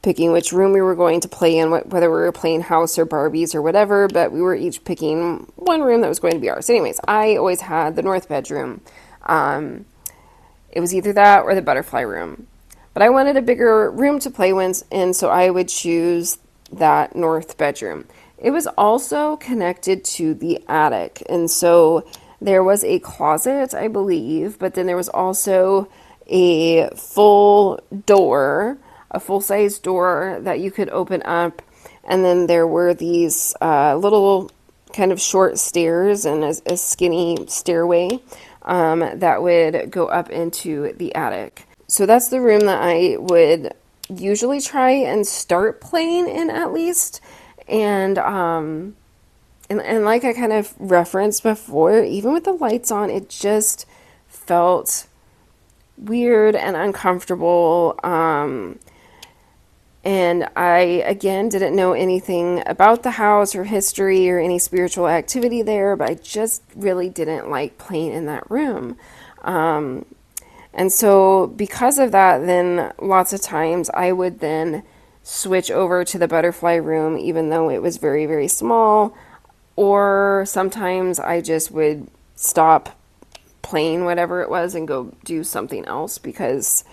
S1: which room we were going to play in, whether we were playing house or Barbies or whatever, but we were each picking one room that was going to be ours. Anyways, I always had the north bedroom. It was either that or the butterfly room. But I wanted a bigger room to play in, so I would choose that north bedroom. It was also connected to the attic, and so there was a closet, I believe, but then there was also a full-size door that you could open up, and then there were these little kind of short stairs and a skinny stairway that would go up into the attic. So that's the room that I would usually try and start playing in at least. And and like I kind of referenced before, even with the lights on, it just felt weird and uncomfortable. And I, again, didn't know anything about the house or history or any spiritual activity there, but I just really didn't like playing in that room. And so because of that, then lots of times I would then switch over to the butterfly room, even though it was very, very small. Or sometimes I just would stop playing whatever it was and go do something else, because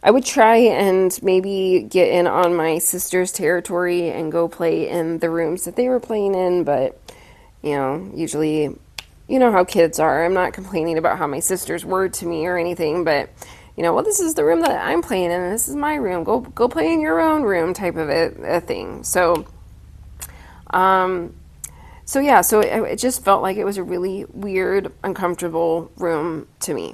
S1: I would try and maybe get in on my sister's territory and go play in the rooms that they were playing in, but, usually, you know how kids are. I'm not complaining about how my sisters were to me or anything, but, well, this is the room that I'm playing in, and this is my room. Go play in your own room type of a thing. So it just felt like it was a really weird, uncomfortable room to me.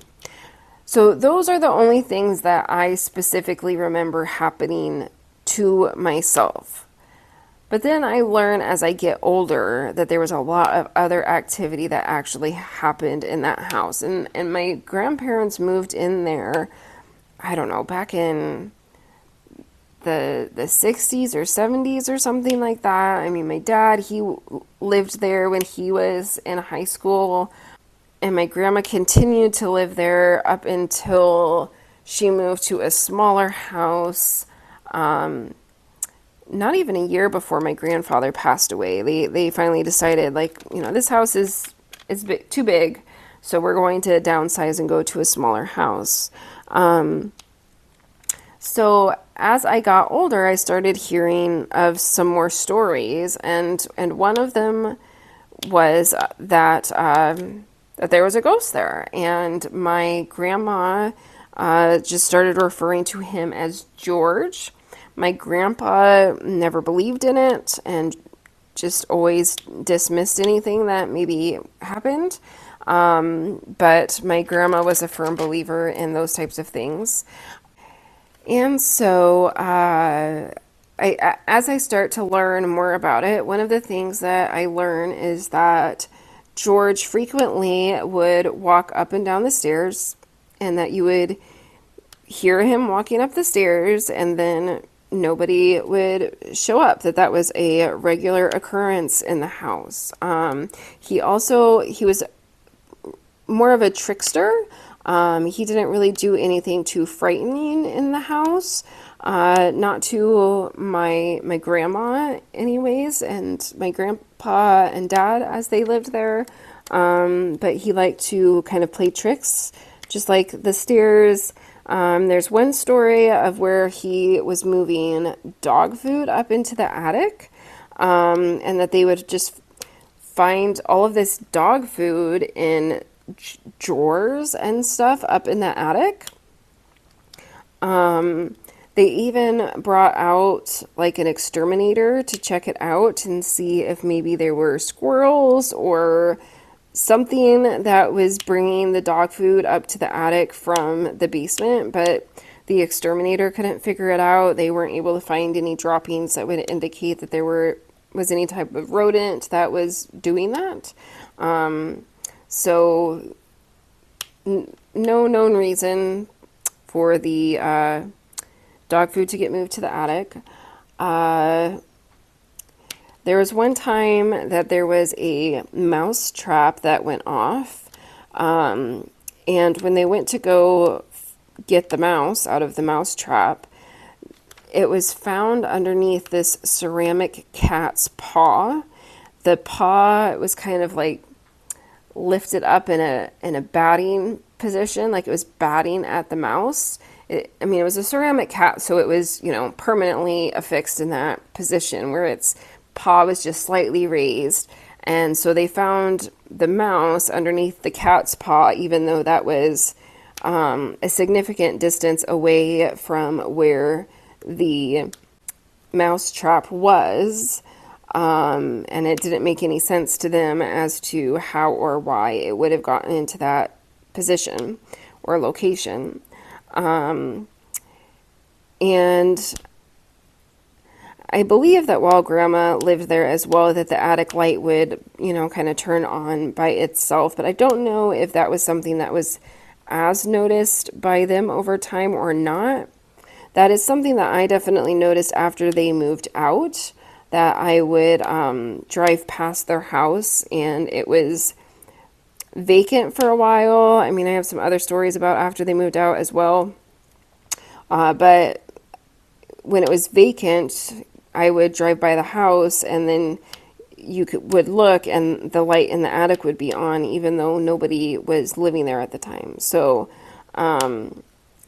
S1: So those are the only things that I specifically remember happening to myself. But then I learn as I get older that there was a lot of other activity that actually happened in that house. And my grandparents moved in there, I don't know, back in the 60s or 70s or something like that. I mean, my dad, he lived there when he was in high school. And my grandma continued to live there up until she moved to a smaller house, not even a year before my grandfather passed away. They finally decided, this house is too big, so we're going to downsize and go to a smaller house. So as I got older, I started hearing of some more stories, and one of them was that there was a ghost there, and my grandma just started referring to him as George. My grandpa never believed in it and just always dismissed anything that maybe happened. But my grandma was a firm believer in those types of things. And so as I start to learn more about it, one of the things that I learn is that George frequently would walk up and down the stairs, and that you would hear him walking up the stairs, and then nobody would show up, that was a regular occurrence in the house. He was more of a trickster. He didn't really do anything too frightening in the house. Not to my grandma anyways, and my grandpa and dad as they lived there. But he liked to kind of play tricks, just like the stairs. There's one story of where he was moving dog food up into the attic, and that they would just find all of this dog food in drawers and stuff up in the attic. They even brought out like an exterminator to check it out and see if maybe there were squirrels or something that was bringing the dog food up to the attic from the basement, but the exterminator couldn't figure it out. They weren't able to find any droppings that would indicate that there was any type of rodent that was doing that. So no known reason for the dog food to get moved to the attic. There was one time that there was a mouse trap that went off, and when they went to go get the mouse out of the mouse trap, it was found underneath this ceramic cat's paw. The paw was kind of like lifted up in a batting position, like it was batting at the mouse. It was a ceramic cat, so it was, permanently affixed in that position where its paw was just slightly raised. And so they found the mouse underneath the cat's paw, even though that was a significant distance away from where the mouse trap was. And it didn't make any sense to them as to how or why it would have gotten into that position or location. And I believe that while Grandma lived there as well, that the attic light would, kind of turn on by itself. But I don't know if that was something that was as noticed by them over time or not. That is something that I definitely noticed after they moved out, that I would drive past their house and it was vacant for a while. I mean, I have some other stories about after they moved out as well. But when it was vacant, I would drive by the house and then would look and the light in the attic would be on even though nobody was living there at the time. So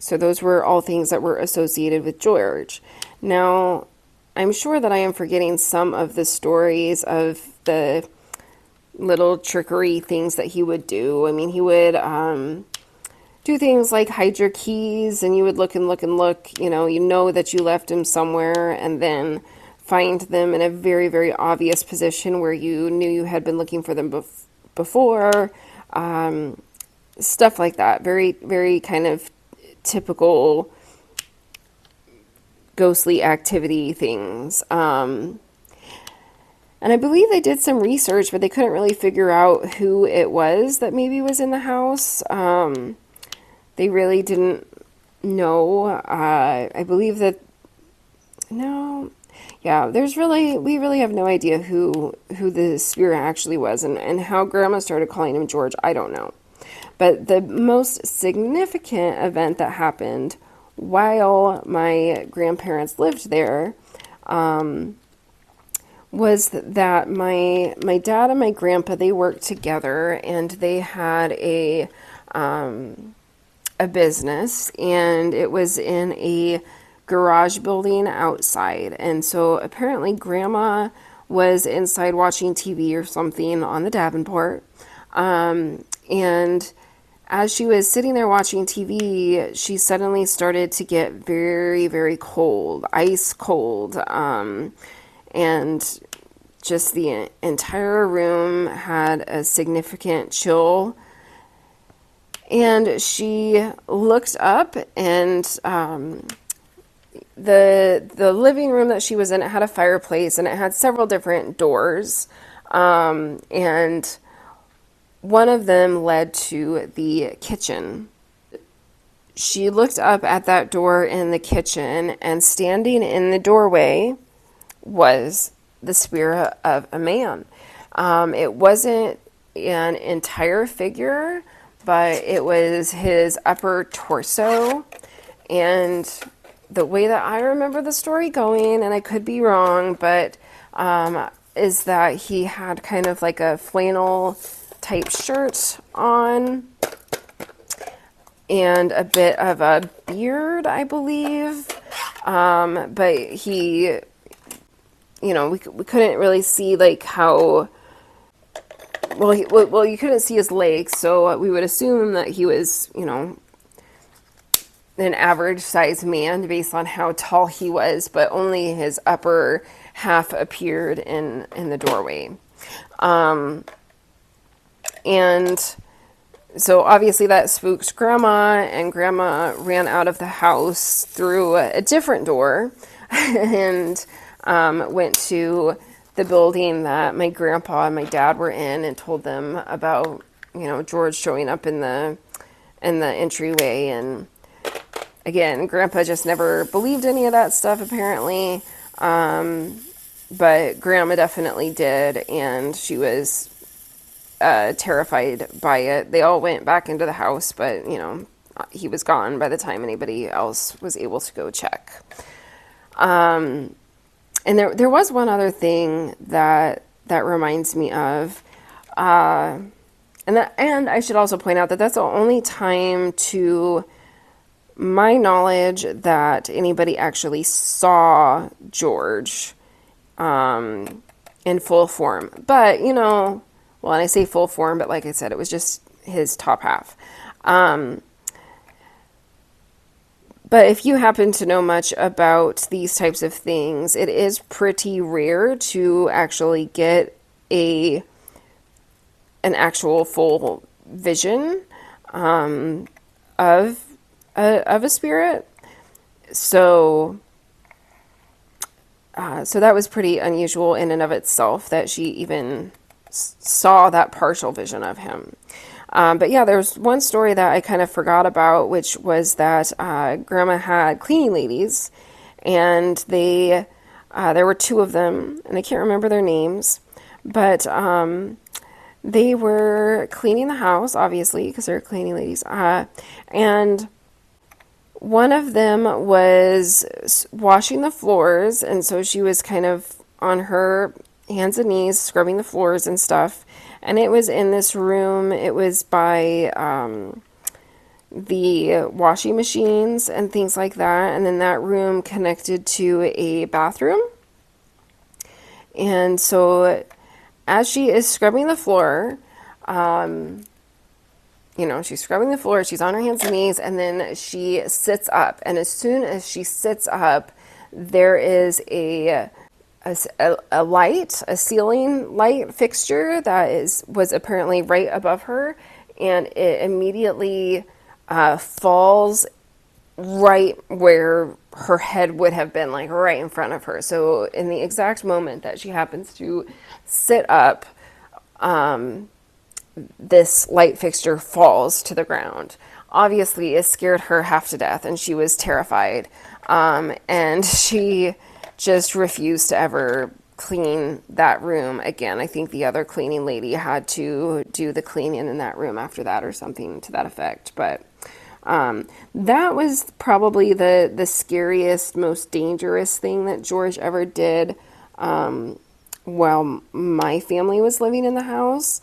S1: those were all things that were associated with George. Now, I'm sure that I am forgetting some of the stories of the little trickery things that he would do. I mean, he would do things like hide your keys, and you would look and look and look, you know that you left them somewhere, and then find them in a very, very obvious position where you knew you had been looking for them before. Stuff like that. Very, very kind of typical ghostly activity things. And I believe they did some research, but they couldn't really figure out who it was that maybe was in the house. They really didn't know. I believe that, no, yeah, we really have no idea who the spirit actually was, and how Grandma started calling him George, I don't know. But the most significant event that happened while my grandparents lived there was that my dad and my grandpa, they worked together, and they had a business, and it was in a garage building outside. And so apparently Grandma was inside watching TV or something on the Davenport. And as she was sitting there watching TV, she suddenly started to get very, very cold, ice cold. And just the entire room had a significant chill. And she looked up, and the living room that she was in, it had a fireplace, and it had several different doors. And one of them led to the kitchen. She looked up at that door in the kitchen, and standing in the doorway was the spirit of a man. It wasn't an entire figure, but it was his upper torso. And the way that I remember the story going, and I could be wrong, but is that he had kind of like a flannel type shirt on and a bit of a beard, I believe. But he, we couldn't really see like how, well, you couldn't see his legs, so we would assume that he was, an average sized man based on how tall he was, but only his upper half appeared in the doorway. And so obviously that spooked Grandma, and Grandma ran out of the house through a different door and went to the building that my grandpa and my dad were in, and told them about, George showing up in the entryway. And again, Grandpa just never believed any of that stuff, apparently. But Grandma definitely did, and she was terrified by it. They all went back into the house, but, he was gone by the time anybody else was able to go check. And there was one other thing that reminds me of, and I should also point out that that's the only time, to my knowledge, that anybody actually saw George in full form. But, well, and I say full form, but like I said, it was just his top half. But if you happen to know much about these types of things, it is pretty rare to actually get an actual full vision of a spirit. So, so that was pretty unusual in and of itself that she even saw that partial vision of him. But yeah, there was one story that I kind of forgot about, which was that Grandma had cleaning ladies, and there were two of them, and I can't remember their names, but they were cleaning the house, obviously, because they're cleaning ladies, and one of them was washing the floors, and so she was kind of on her hands and knees scrubbing the floors and stuff. And it was in this room. It was by the washing machines and things like that. And then that room connected to a bathroom. And so as she is scrubbing the floor, she's scrubbing the floor, she's on her hands and knees, and then she sits up. And as soon as she sits up, there is a light, a ceiling light fixture that was apparently right above her, and it immediately falls right where her head would have been, like right in front of her. So in the exact moment that she happens to sit up, this light fixture falls to the ground. Obviously, it scared her half to death, and she was terrified. And she just refused to ever clean that room again. I think the other cleaning lady had to do the cleaning in that room after that or something to that effect. But that was probably the scariest, most dangerous thing that George ever did while my family was living in the house.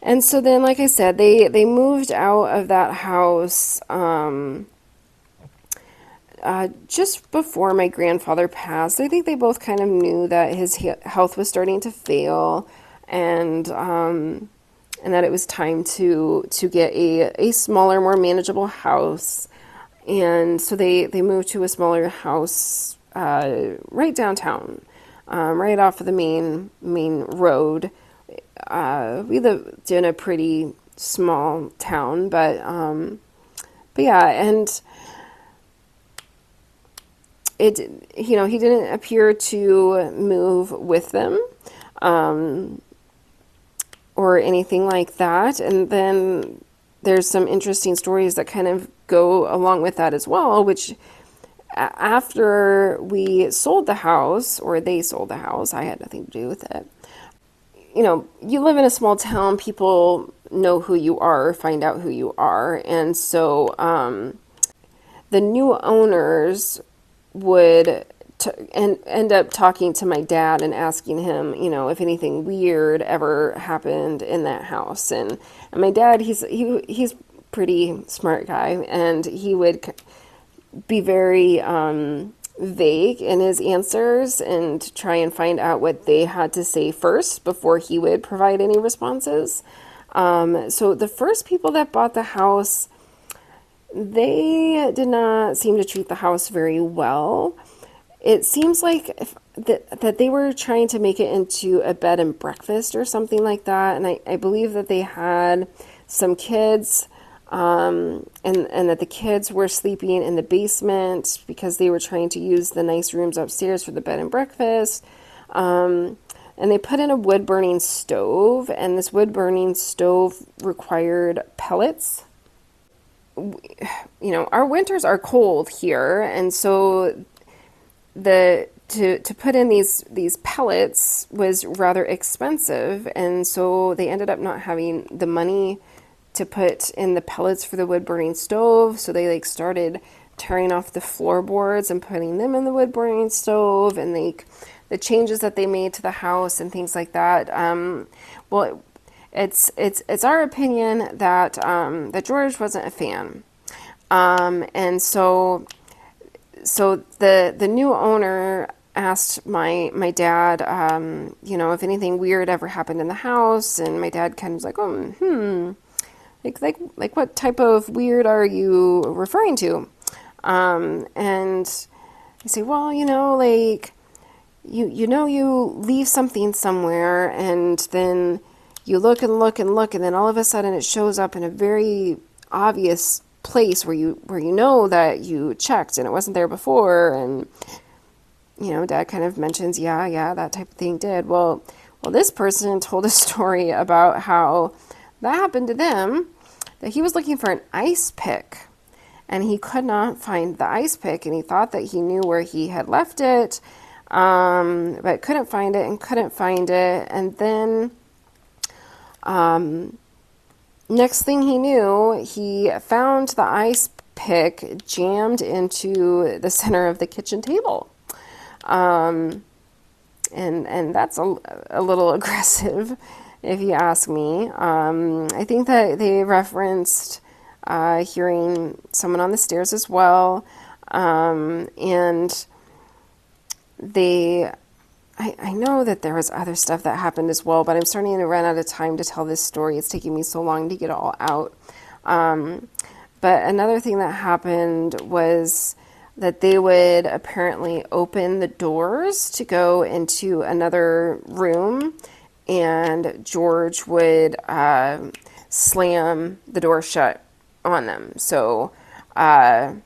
S1: And so then, like I said, they moved out of that house just before my grandfather passed. I think they both kind of knew that his health was starting to fail, and that it was time to get a smaller, more manageable house. And so they moved to a smaller house right downtown, right off of the main road. We lived in a pretty small town, but yeah, and he didn't appear to move with them, or anything like that. And then there's some interesting stories that kind of go along with that as well, which after we sold the house, or they sold the house, I had nothing to do with it. You live in a small town, people know who you are, find out who you are. And so the new owners would end up talking to my dad and asking him, if anything weird ever happened in that house. And my dad, he's pretty smart guy, and he would be very vague in his answers and try and find out what they had to say first before he would provide any responses. So the first people that bought the house, they did not seem to treat the house very well. It seems like that they were trying to make it into a bed and breakfast or something like that. And I believe that they had some kids, and that the kids were sleeping in the basement because they were trying to use the nice rooms upstairs for the bed and breakfast. And they put in a wood-burning stove, and this wood-burning stove required pellets. Our winters are cold here, and so to put in these pellets was rather expensive, and so they ended up not having the money to put in the pellets for the wood-burning stove. So they started tearing off the floorboards and putting them in the wood-burning stove, and the changes that they made to the house and things like that. Well, it's our opinion that that George wasn't a fan, and so the new owner asked my dad, if anything weird ever happened in the house, and my dad kind of was like, like what type of weird are you referring to? And I say, well, you leave something somewhere, and then you look and look and look, and then all of a sudden it shows up in a very obvious place where you know that you checked and it wasn't there before. And Dad kind of mentions, yeah, that type of thing did. Well, this person told a story about how that happened to them, that he was looking for an ice pick and he could not find the ice pick, and he thought that he knew where he had left it, but couldn't find it. And then next thing he knew, he found the ice pick jammed into the center of the kitchen table. And that's a little aggressive, if you ask me. I think that they referenced hearing someone on the stairs as well. And I know that there was other stuff that happened as well, but I'm starting to run out of time to tell this story. It's taking me so long to get it all out. But another thing that happened was that they would apparently open the doors to go into another room, and George would slam the door shut on them. So that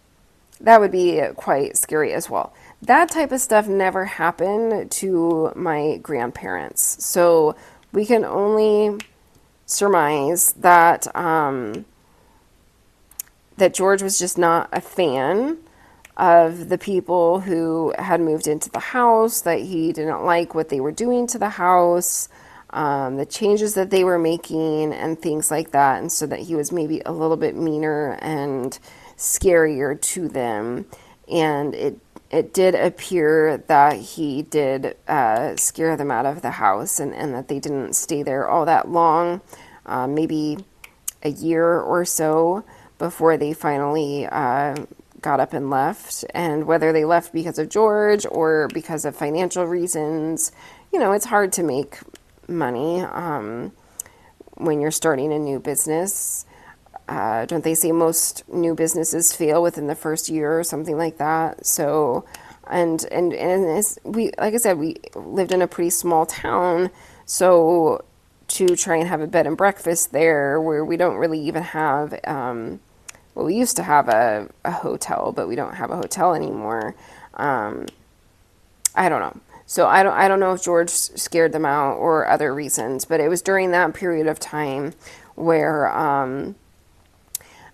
S1: would be quite scary as well. That type of stuff never happened to my grandparents. So we can only surmise that that George was just not a fan of the people who had moved into the house, that he didn't like what they were doing to the house, the changes that they were making and things like that. And so that he was maybe a little bit meaner and scarier to them. And it did appear that he did scare them out of the house, and that they didn't stay there all that long, maybe a year or so before they finally got up and left. And whether they left because of George or because of financial reasons, it's hard to make money when you're starting a new business. Don't they say most new businesses fail within the first year or something like that? So, and we, like I said, we lived in a pretty small town, so to try and have a bed and breakfast there where we don't really even have, well, we used to have a hotel, but we don't have a hotel anymore. I don't know. So I don't know if George scared them out or other reasons, but it was during that period of time where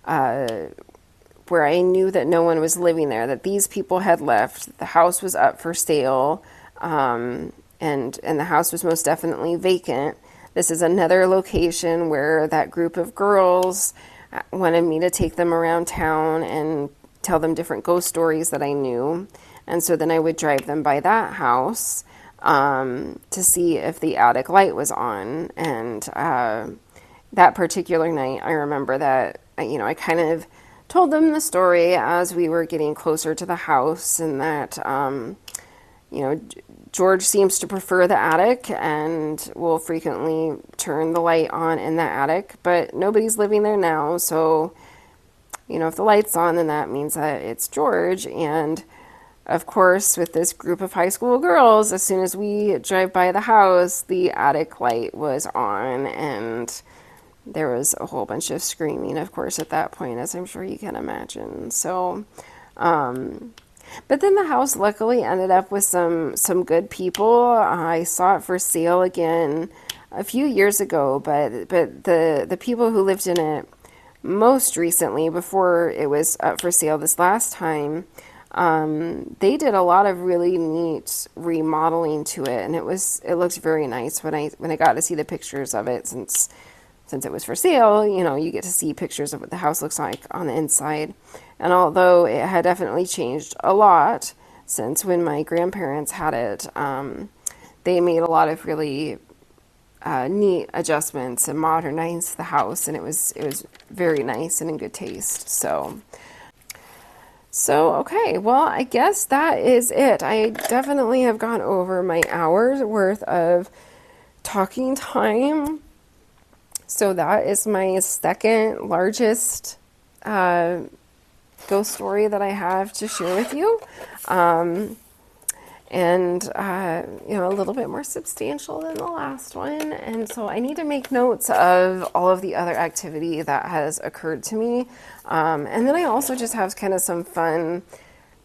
S1: I knew that no one was living there, that these people had left, the house was up for sale, and the house was most definitely vacant. This is another location where that group of girls wanted me to take them around town and tell them different ghost stories that I knew. And so then I would drive them by that house to see if the attic light was on. And that particular night, I remember that, I kind of told them the story as we were getting closer to the house, and that, George seems to prefer the attic and will frequently turn the light on in the attic, but nobody's living there now. So, if the light's on, then that means that it's George. And of course, with this group of high school girls, as soon as we drive by the house, the attic light was on, and there was a whole bunch of screaming, of course, at that point, as I'm sure you can imagine. So, but then the house luckily ended up with some good people. I saw it for sale again a few years ago, but the people who lived in it most recently, before it was up for sale this last time, they did a lot of really neat remodeling to it, and it looked very nice when I got to see the pictures of it. Since it was for sale, you get to see pictures of what the house looks like on the inside. And although it had definitely changed a lot since when my grandparents had it, they made a lot of really neat adjustments and modernized the house, and it was very nice and in good taste. So okay, well, I guess that is it. I definitely have gone over my hour's worth of talking time. So that is my second largest ghost story that I have to share with you. and you know, a little bit more substantial than the last one. And so I need to make notes of all of the other activity that has occurred to me. And then I also just have kind of some fun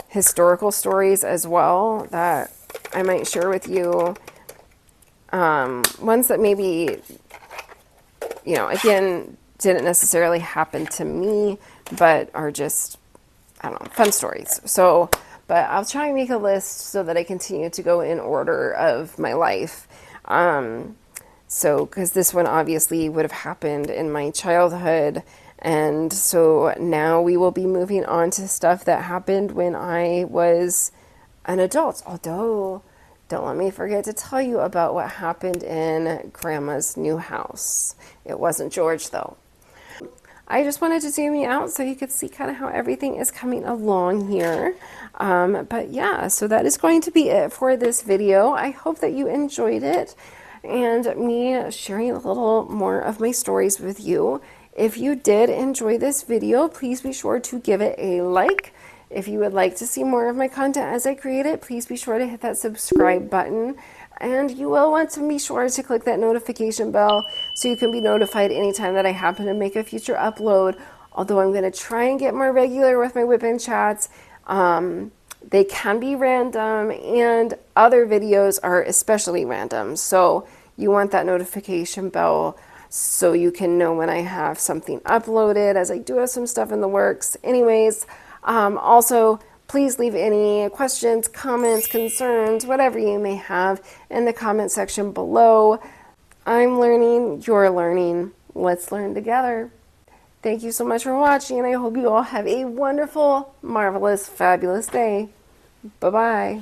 S1: historical stories as well that I might share with you. Ones that maybe, you know, again, didn't necessarily happen to me, but are just, I don't know, fun stories. So, but I'll try and make a list so that I continue to go in order of my life. So, because this one obviously would have happened in my childhood. And so now we will be moving on to stuff that happened when I was an adult. Although, don't let me forget to tell you about what happened in Grandma's new house. It wasn't George, though. I just wanted to zoom you out so you could see kind of how everything is coming along here. But yeah, so that is going to be it for this video. I hope that you enjoyed it and me sharing a little more of my stories with you. If you did enjoy this video, please be sure to give it a like. If you would like to see more of my content as I create it, please be sure to hit that subscribe button. And you will want to be sure to click that notification bell so you can be notified anytime that I happen to make a future upload. Although I'm going to try and get more regular with my WIP chats. They can be random, and other videos are especially random. So you want that notification bell so you can know when I have something uploaded, as I do have some stuff in the works. Anyways, also, please leave any questions, comments, concerns, whatever you may have in the comment section below. I'm learning, you're learning. Let's learn together. Thank you so much for watching, and I hope you all have a wonderful, marvelous, fabulous day. Bye-bye.